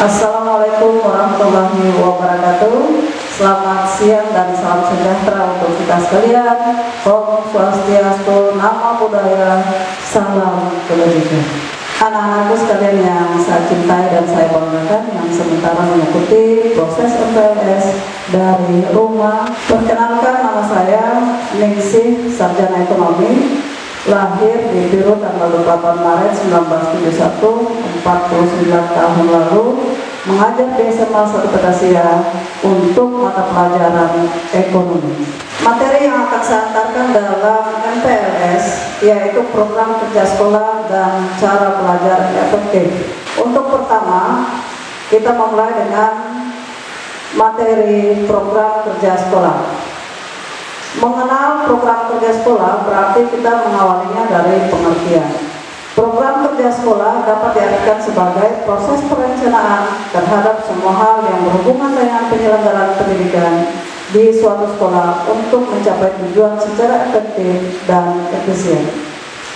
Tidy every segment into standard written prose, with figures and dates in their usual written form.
Assalamualaikum warahmatullahi wabarakatuh. Selamat siang dan salam sejahtera untuk kita sekalian. Om Swastiastu, Namo Buddhaya, salam kebajikan. Anak-anakku sekalian yang saya cintai dan saya banggakan, yang sementara mengikuti proses MPLS dari rumah. Perkenalkan, nama saya Ningsih, sarjana ekonomi, lahir di Biru tanggal 28 Maret 1971, 49 tahun lalu, mengajar di SMA 1 Petasia untuk mata pelajaran ekonomi. Materi yang akan saya antarkan dalam MPLS yaitu program kerja sekolah dan cara belajar efektif. Untuk pertama, kita memulai dengan materi program kerja sekolah. Mengenal program kerja sekolah berarti kita mengawalinya dari pengertian. Program kerja sekolah dapat diartikan sebagai proses perencanaan terhadap semua hal yang berhubungan dengan penyelenggaraan pendidikan di suatu sekolah untuk mencapai tujuan secara efektif dan efisien.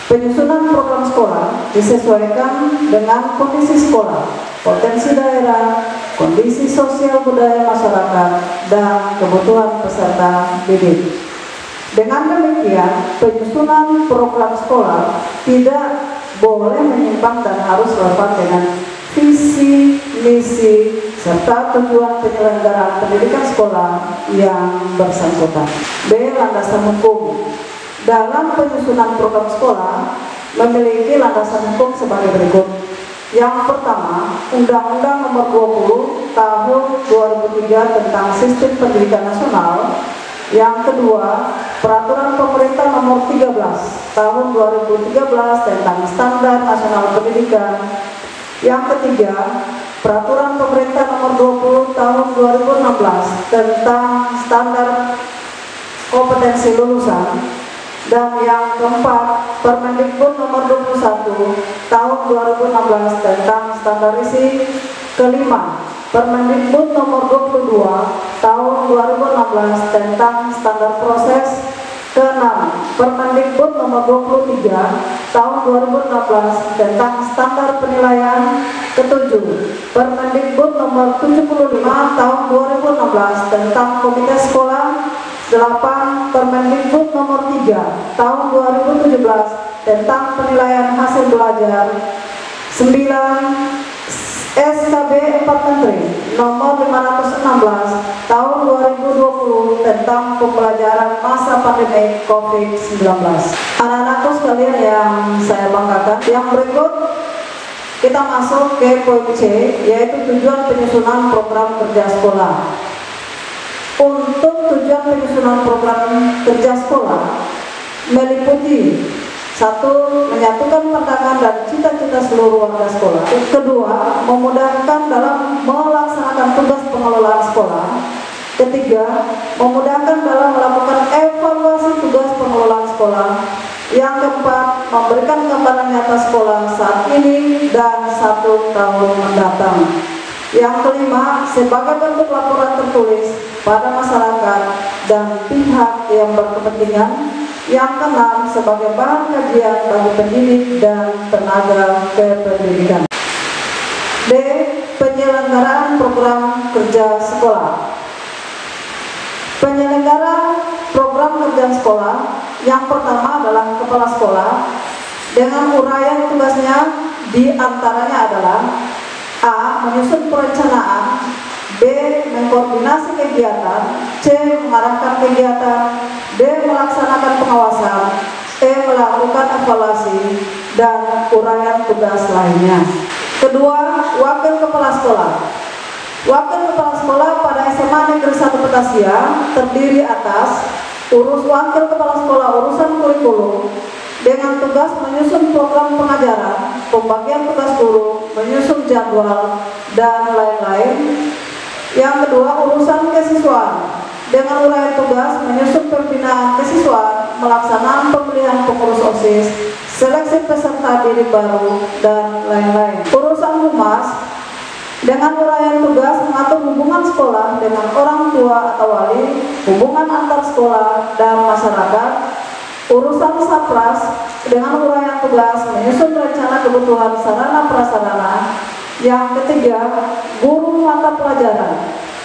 Penyusunan program sekolah disesuaikan dengan kondisi sekolah, potensi daerah, kondisi sosial budaya masyarakat, dan kebutuhan peserta didik. Dengan demikian, penyusunan program sekolah tidak boleh menyimpang dan harus relevan dengan visi, misi, serta tujuan penyelenggaraan pendidikan sekolah yang bersangkutan. B. Landasan hukum. Dalam penyusunan program sekolah memiliki landasan hukum sebagai berikut. Yang pertama, Undang-Undang Nomor 20 Tahun 2003 tentang Sistem Pendidikan Nasional. Yang kedua, Peraturan Pemerintah Nomor 13 Tahun 2013 tentang Standar Nasional Pendidikan. Yang ketiga, Peraturan Pemerintah Nomor 20 Tahun 2016 tentang Standar Kompetensi Lulusan. Dan yang keempat, Permendikbud Nomor 21 Tahun 2016 tentang Standarisasi. Kelima, Permendikbud Nomor 22 Tahun 2016 tentang Standar Proses. Keenam, Permendikbud Nomor 23 Tahun 2016 tentang Standar Penilaian. Ketujuh, Permendikbud Nomor 75 Tahun 2016 tentang Komite Sekolah. 8. Permendikbud Nomor 3 Tahun 2017 tentang penilaian hasil belajar. 9. SKB 4 Menteri Nomor 516 Tahun 2020 tentang pembelajaran masa pandemi COVID-19. Anak-anakku sekalian yang saya banggakan, yang berikut kita masuk ke poin C, yaitu tujuan penyusunan program kerja sekolah. Untuk tujuan penyusunan program kerja sekolah meliputi: 1. Menyatukan pandangan dan cita-cita seluruh warga sekolah. Kedua, memudahkan dalam melaksanakan tugas pengelolaan sekolah. Ketiga, memudahkan dalam melakukan evaluasi tugas pengelolaan sekolah. Yang keempat, memberikan gambaran nyata sekolah saat ini dan 1 tahun mendatang. Yang kelima, sebagai bentuk laporan tertulis pada masyarakat dan pihak yang berkepentingan. Yang keenam, sebagai bahan kajian bagi pendidik dan tenaga kependidikan. D. Penyelenggaraan program kerja sekolah. Penyelenggara program kerja sekolah yang pertama adalah kepala sekolah dengan uraian tugasnya diantaranya adalah: A. Menyusun perencanaan, B. Mengkoordinasi kegiatan, C. Mengarahkan kegiatan, D. Melaksanakan pengawasan, E. Melakukan evaluasi, dan uraian tugas lainnya. Kedua, wakil kepala sekolah. Wakil kepala sekolah pada SMA Negeri 1 Petasia terdiri atas wakil kepala sekolah urusan kurikulum dengan tugas menyusun program pengajaran, pembagian tugas guru, menyusun jadwal, dan lain-lain. Yang kedua, urusan kesiswaan dengan uraian tugas menyusun pembinaan kesiswaan, melaksanaan pemilihan pengurus OSIS, seleksi peserta didik baru, dan lain-lain. Urusan humas dengan uraian tugas mengatur hubungan sekolah dengan orang tua atau wali, hubungan antar sekolah dan masyarakat. Urusan sapras dengan uraian tugas menyusun rencana kebutuhan sarana prasarana. Yang ketiga, guru mata pelajaran.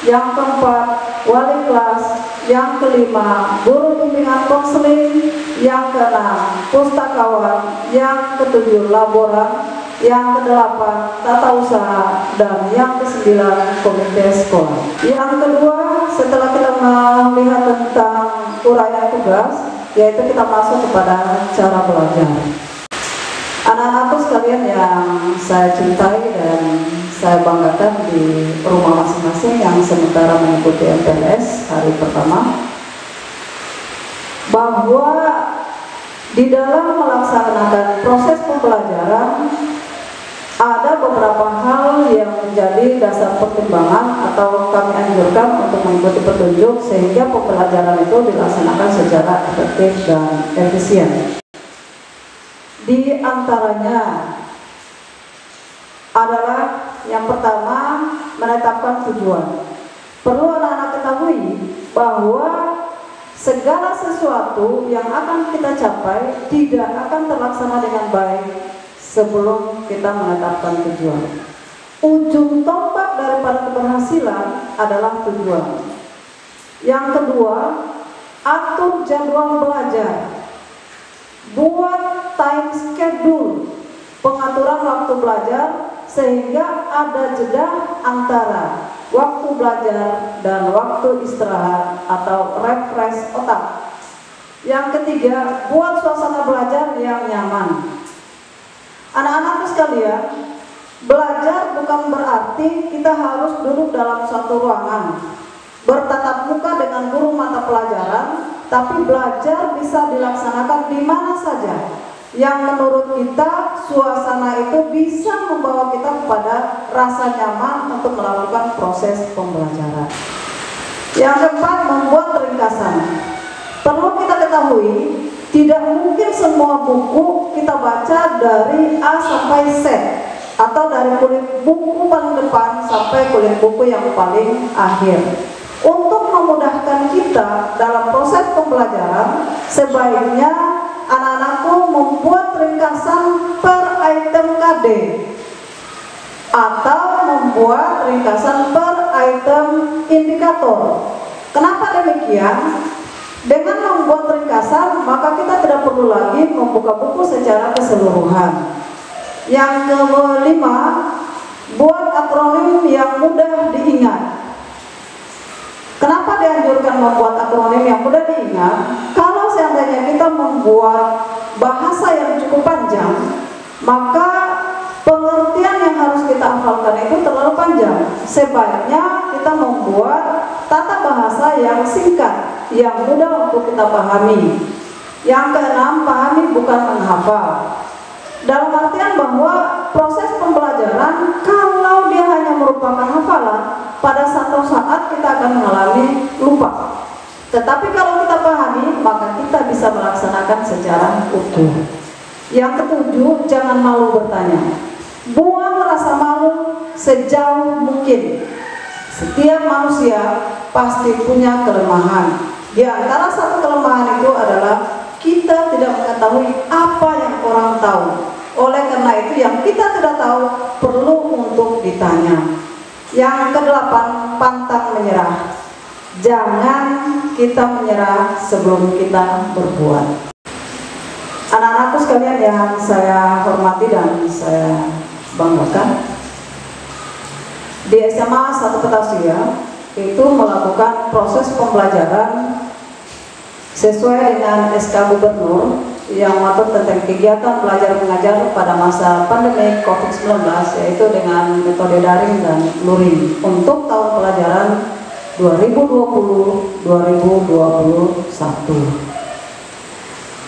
Yang keempat, wali kelas. Yang kelima, guru bimbingan konseling. Yang keenam, pustakawan. Yang ketujuh, laboran. Yang kedelapan, tata usaha. Dan yang kesembilan, komite sekolah. Yang kedua, setelah kita melihat tentang uraian tugas, yaitu kita masuk kepada cara belajar. Anak-anakku sekalian yang saya cintai dan saya banggakan di rumah masing-masing yang sementara mengikuti MPLS hari pertama, bahwa di dalam melaksanakan proses pembelajaran ada beberapa hal yang menjadi dasar pertimbangan atau kami anjurkan untuk mengikuti petunjuk sehingga pembelajaran itu dilaksanakan secara efektif dan efisien. Di antaranya adalah yang pertama, menetapkan tujuan. Perlu anak-anak ketahui bahwa segala sesuatu yang akan kita capai tidak akan terlaksana dengan baik sebelum kita menetapkan tujuan. Ujung tombak daripada keberhasilan adalah tujuan. Yang kedua, atur jadwal belajar. Buat time schedule, pengaturan waktu belajar sehingga ada jeda antara waktu belajar dan waktu istirahat atau refresh otak. Yang ketiga, buat suasana belajar yang nyaman. Anak-anakku sekalian, belajar bukan berarti kita harus duduk dalam suatu ruangan bertatap muka dengan guru mata pelajaran, tapi belajar bisa dilaksanakan di mana saja yang menurut kita suasana itu bisa membawa kita kepada rasa nyaman untuk melakukan proses pembelajaran. Yang keempat, membuat ringkasan. Perlu kita ketahui, tidak mungkin semua buku kita baca dari A sampai Z atau dari kulit buku paling depan sampai kulit buku yang paling akhir. Untuk memudahkan kita dalam proses pembelajaran, sebaiknya anak-anakku membuat ringkasan per item KD atau membuat ringkasan per item indikator. Kenapa demikian? Dengan membuat ringkasan, maka kita tidak perlu lagi membuka buku secara keseluruhan. Yang kelima, buat akronim yang mudah diingat. Kenapa dianjurkan membuat akronim yang mudah diingat? Kalau seandainya kita membuat bahasa yang cukup panjang, maka pengertian yang harus kita hafalkan itu terlalu panjang. Sebaiknya kita membuat tata bahasa yang singkat, yang mudah untuk kita pahami. Yang keenam, pahami bukan menghafal. Dalam artian bahwa proses pembelajaran kalau dia hanya merupakan hafalan, pada satu saat kita akan mengalami lupa. Tetapi kalau kita pahami, maka kita bisa melaksanakan secara utuh. Yang ketujuh, jangan malu bertanya. Buang rasa malu sejauh mungkin. Setiap manusia pasti punya kelemahan. Di antara satu kelemahan itu adalah kita tidak mengetahui apa yang orang tahu. Oleh karena itu yang kita tidak tahu perlu untuk ditanya. Yang kedelapan, pantang menyerah. Jangan kita menyerah sebelum kita berbuat. Anak-anakku sekalian yang saya hormati dan saya banggakan, di SMA 1 Petasia itu melakukan proses pembelajaran sesuai dengan SK Gubernur yang mengatur tentang kegiatan belajar mengajar pada masa pandemi COVID-19, yaitu dengan metode daring dan luring untuk tahun pelajaran 2020-2021.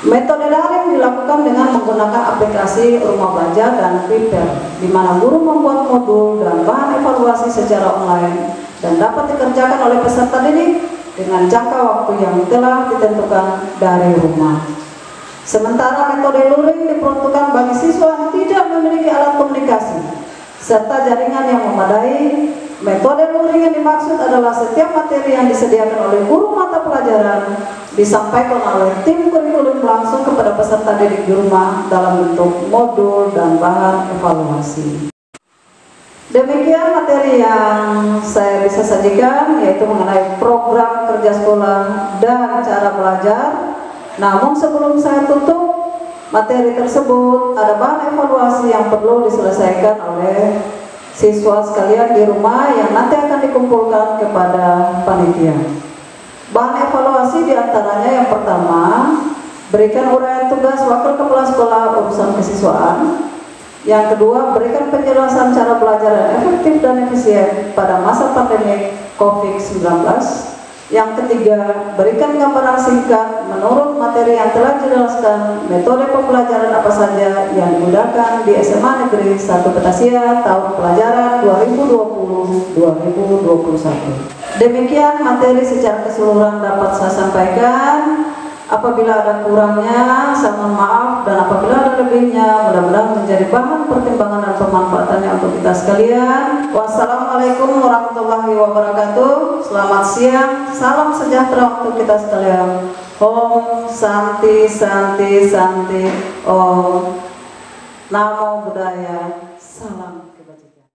Metode daring dilakukan dengan menggunakan aplikasi Rumah Belajar dan Prepare, di mana guru membuat modul dan bahan evaluasi secara online dan dapat dikerjakan oleh peserta didik dengan jangka waktu yang telah ditentukan dari rumah. Sementara metode luring diperuntukkan bagi siswa yang tidak memiliki alat komunikasi serta jaringan yang memadai. Metode luring yang dimaksud adalah setiap materi yang disediakan oleh guru mata pelajaran disampaikan oleh tim kurikulum langsung kepada peserta didik di rumah dalam bentuk modul dan bahan evaluasi. Demikian materi yang saya bisa sajikan, yaitu mengenai program kerja sekolah dan cara belajar. Namun sebelum saya tutup materi tersebut, ada bahan evaluasi yang perlu diselesaikan oleh siswa sekalian di rumah yang nanti akan dikumpulkan kepada panitia. Bahan evaluasi diantaranya yang pertama, berikan uraian tugas wakil kepala sekolah urusan kesiswaan. Yang kedua, berikan penjelasan cara belajar yang efektif dan efisien pada masa pandemi COVID-19. Yang ketiga, berikan gambaran singkat menurut materi yang telah dijelaskan metode pembelajaran apa saja yang digunakan di SMA Negeri 1 Petasia tahun pelajaran 2020-2021. Demikian materi secara keseluruhan dapat saya sampaikan. Apabila ada kurangnya, saya mohon maaf, dan apabila ada lebihnya, mudah-mudahan menjadi bahan pertimbangan dan pemanfaatannya untuk kita sekalian. Wassalamualaikum warahmatullahi wabarakatuh. Selamat siang, salam sejahtera untuk kita sekalian. Om Santi Santi Santi Om. Namo Buddhaya. Salam.